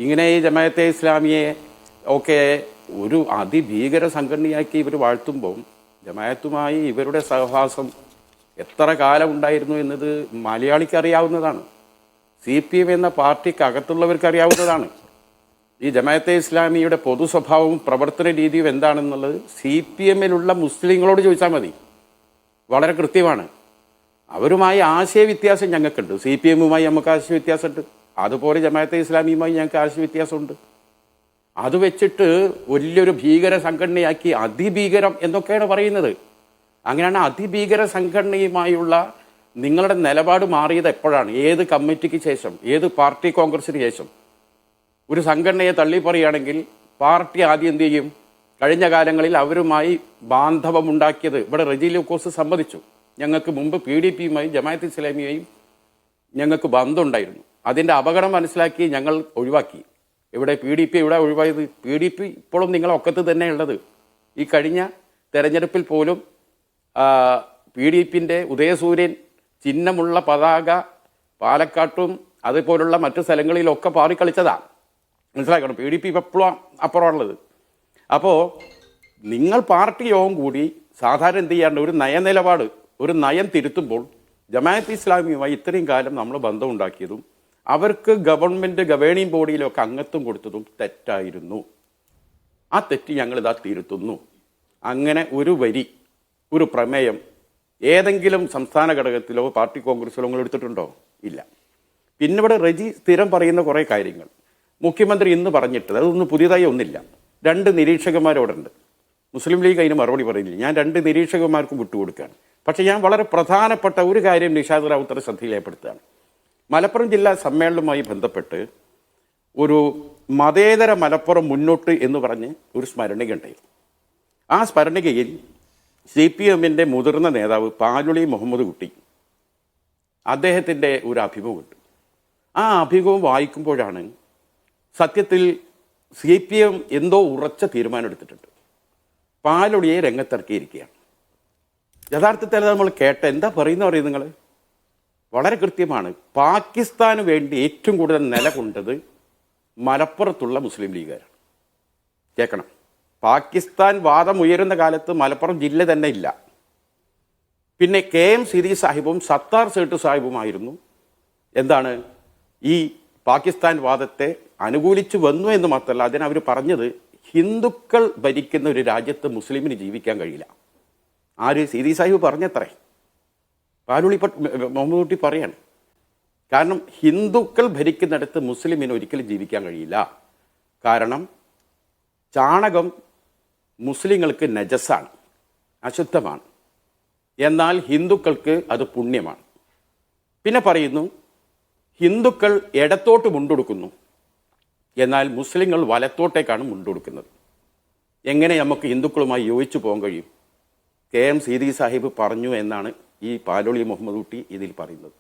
ഇങ്ങനെ ഈ ജമാഅത്തെ ഇസ്ലാമിയെ ഒക്കെ ഒരു അതിഭീകര സംഘടനയാക്കി ഇവർ വാഴ്ത്തുമ്പോൾ ജമാഅത്തുമായി ഇവരുടെ സഹവാസം എത്ര കാലം ഉണ്ടായിരുന്നു എന്നത് മലയാളിക്ക് അറിയാവുന്നതാണ്. CPM എന്ന പാർട്ടിക്ക് അകത്തുള്ളവർക്ക് അറിയാവുന്നതാണ്. ഈ ജമാഅത്തെ ഇസ്ലാമിയുടെ പൊതു സ്വഭാവവും പ്രവർത്തന രീതിയും എന്താണെന്നുള്ളത് CPMലുള്ള മുസ്ലിങ്ങളോട് ചോദിച്ചാൽ മതി. വളരെ കൃത്യമാണ്. അവരുമായി ആശയവ്യത്യാസം ഞങ്ങൾക്കുണ്ട്. CPMുമായി നമുക്ക് ആശയവ്യത്യാസമുണ്ട്. അതുപോലെ ജമാഅത്തെ ഇസ്ലാമിയുമായി ഞങ്ങൾക്ക് ആശയവ്യത്യാസമുണ്ട്. അത് വെച്ചിട്ട് വലിയൊരു ഭീകര സംഘടനയാക്കി അതിഭീകരം എന്നൊക്കെയാണ് പറയുന്നത്. അങ്ങനെയാണ് അതിഭീകര സംഘടനയുമായുള്ള നിങ്ങളുടെ നിലപാട് മാറിയത് എപ്പോഴാണ്? ഏത് കമ്മിറ്റിക്ക് ശേഷം, ഏത് പാർട്ടി കോൺഗ്രസിന് ശേഷം? ഒരു സംഘടനയെ തള്ളി പറയുകയാണെങ്കിൽ പാർട്ടി ആദ്യം എന്ത് ചെയ്യും? കഴിഞ്ഞ കാലങ്ങളിൽ അവരുമായി ബാന്ധവമുണ്ടാക്കിയത് ഇവിടെ റജി ലൂക്കോസ് സമ്മതിച്ചു. ഞങ്ങൾക്ക് മുമ്പ് PDPയുമായും ജമാഅത്ത് ഇസ്ലാമിയുമായും ഞങ്ങൾക്ക് ബന്ധമുണ്ടായിരുന്നു. അതിൻ്റെ അപകടം മനസ്സിലാക്കി ഞങ്ങൾ ഒഴിവാക്കി. ഇവിടെ PDP ഇവിടെ ഒഴിവായത്? PDP ഇപ്പോഴും നിങ്ങളെ ഒക്കത്ത് തന്നെ ഉള്ളത്. ഈ കഴിഞ്ഞ തെരഞ്ഞെടുപ്പിൽ പോലും PDPൻ്റെ ഉദയസൂര്യൻ ചിഹ്നമുള്ള പതാക പാലക്കാട്ടും അതുപോലുള്ള മറ്റു സ്ഥലങ്ങളിലൊക്കെ പാറിക്കളിച്ചതാണ്. മനസ്സിലാക്കണം. PDP എപ്പോഴും അപ്പുറമുള്ളത്. അപ്പോൾ നിങ്ങൾ പാർട്ടി യോഗം കൂടി സാധാരണ എന്ത് ചെയ്യാറുണ്ട്? ഒരു നയനിലപാട്, ഒരു നയം തിരുത്തുമ്പോൾ ജമാഅത്ത് ഇസ്ലാമിയുമായി ഇത്രയും കാലം നമ്മൾ ബന്ധമുണ്ടാക്കിയതും അവർക്ക് ഗവൺമെൻറ് ഗവേണിംഗ് ബോഡിയിലൊക്കെ അംഗത്വം കൊടുത്തതും തെറ്റായിരുന്നു. ആ തെറ്റ് ഞങ്ങളിതാ തിരുത്തുന്നു. അങ്ങനെ ഒരു വരി, ഒരു പ്രമേയം ഏതെങ്കിലും സംസ്ഥാന ഘടകത്തിലോ പാർട്ടി കോൺഗ്രസിലോ നിങ്ങൾ എടുത്തിട്ടുണ്ടോ? ഇല്ല. പിന്നെ ഇവിടെ റജി സ്ഥിരം പറയുന്ന കുറേ കാര്യങ്ങൾ മുഖ്യമന്ത്രി ഇന്ന് പറഞ്ഞിട്ട് അതൊന്നും പുതിയതായി ഒന്നില്ല. 2 നിരീക്ഷകന്മാരോടുണ്ട്. മുസ്ലിം ലീഗ് അതിന് മറുപടി പറയുന്നില്ല. ഞാൻ 2 നിരീക്ഷകന്മാർക്കും വിട്ടുകൊടുക്കുകയാണ്. പക്ഷേ ഞാൻ വളരെ പ്രധാനപ്പെട്ട ഒരു കാര്യം നിഷാദ് റാവുത്തറുടെ ശ്രദ്ധയിൽപ്പെടുത്തുകയാണ്. മലപ്പുറം ജില്ലാ സമ്മേളനവുമായി ബന്ധപ്പെട്ട് ഒരു മതേതര മലപ്പുറം മുന്നോട്ട് എന്ന് പറഞ്ഞ് ഒരു സ്മരണികയുണ്ടായി. ആ സ്മരണികയിൽ CPMൻ്റെ മുതിർന്ന നേതാവ് പാലുളി മുഹമ്മദ് കുട്ടി അദ്ദേഹത്തിൻ്റെ ഒരു അഭിമുഖമുണ്ട്. ആ അഭിമുഖം വായിക്കുമ്പോഴാണ് സത്യത്തിൽ CPM എന്തോ ഉറച്ച തീരുമാനം എടുത്തിട്ടുണ്ട്. പാലുളിയെ രംഗത്തിറക്കിയിരിക്കുകയാണ്. യഥാർത്ഥത്തിൽ നമ്മൾ കേട്ട എന്താ പറയുന്നത് നിങ്ങൾ? വളരെ കൃത്യമാണ്. പാകിസ്ഥാന് വേണ്ടി ഏറ്റവും കൂടുതൽ നിലകൊണ്ടത് മലപ്പുറത്തുള്ള മുസ്ലിം ലീഗുകാരാണ്. കേൾക്കണം. പാകിസ്ഥാൻ വാദം ഉയരുന്ന കാലത്ത് മലപ്പുറം ജില്ല തന്നെ ഇല്ല. പിന്നെ KM സിരി സാഹിബും സത്താർ സേട്ട് സാഹിബുമായിരുന്നു എന്താണ് ഈ പാകിസ്ഥാൻ വാദത്തെ അനുകൂലിച്ച് വന്നു എന്ന് മാത്രമല്ല, അതിനവർ പറഞ്ഞത് ഹിന്ദുക്കൾ ഭരിക്കുന്ന ഒരു രാജ്യത്ത് മുസ്ലിമിന് ജീവിക്കാൻ കഴിയില്ല. ആര്? സിരി സാഹിബ് പറഞ്ഞത്രേ. പാലുളി മുഹമ്മദ് കുട്ടി പറയാണ്. കാരണം ഹിന്ദുക്കൾ ഭരിക്കുന്നിടത്ത് മുസ്ലിമിന് ഒരിക്കലും ജീവിക്കാൻ കഴിയില്ല. കാരണം ചാണകം മുസ്ലിങ്ങൾക്ക് നജസാണ്, അശുദ്ധമാണ്. എന്നാൽ ഹിന്ദുക്കൾക്ക് അത് പുണ്യമാണ്. പിന്നെ പറയുന്നു ഹിന്ദുക്കൾ ഇടത്തോട്ട് മുണ്ടൊടുക്കുന്നു, എന്നാൽ മുസ്ലിങ്ങൾ വലത്തോട്ടേക്കാണ് മുണ്ടൊടുക്കുന്നത്. എങ്ങനെ നമുക്ക് ഹിന്ദുക്കളുമായി യോജിച്ചു പോകാൻ കഴിയും? KM സിരി സാഹിബ് പറഞ്ഞു എന്നാണ് ഈ പാലുളി മുഹമ്മദ് കുട്ടി ഇതിൽ പറയുന്നത്.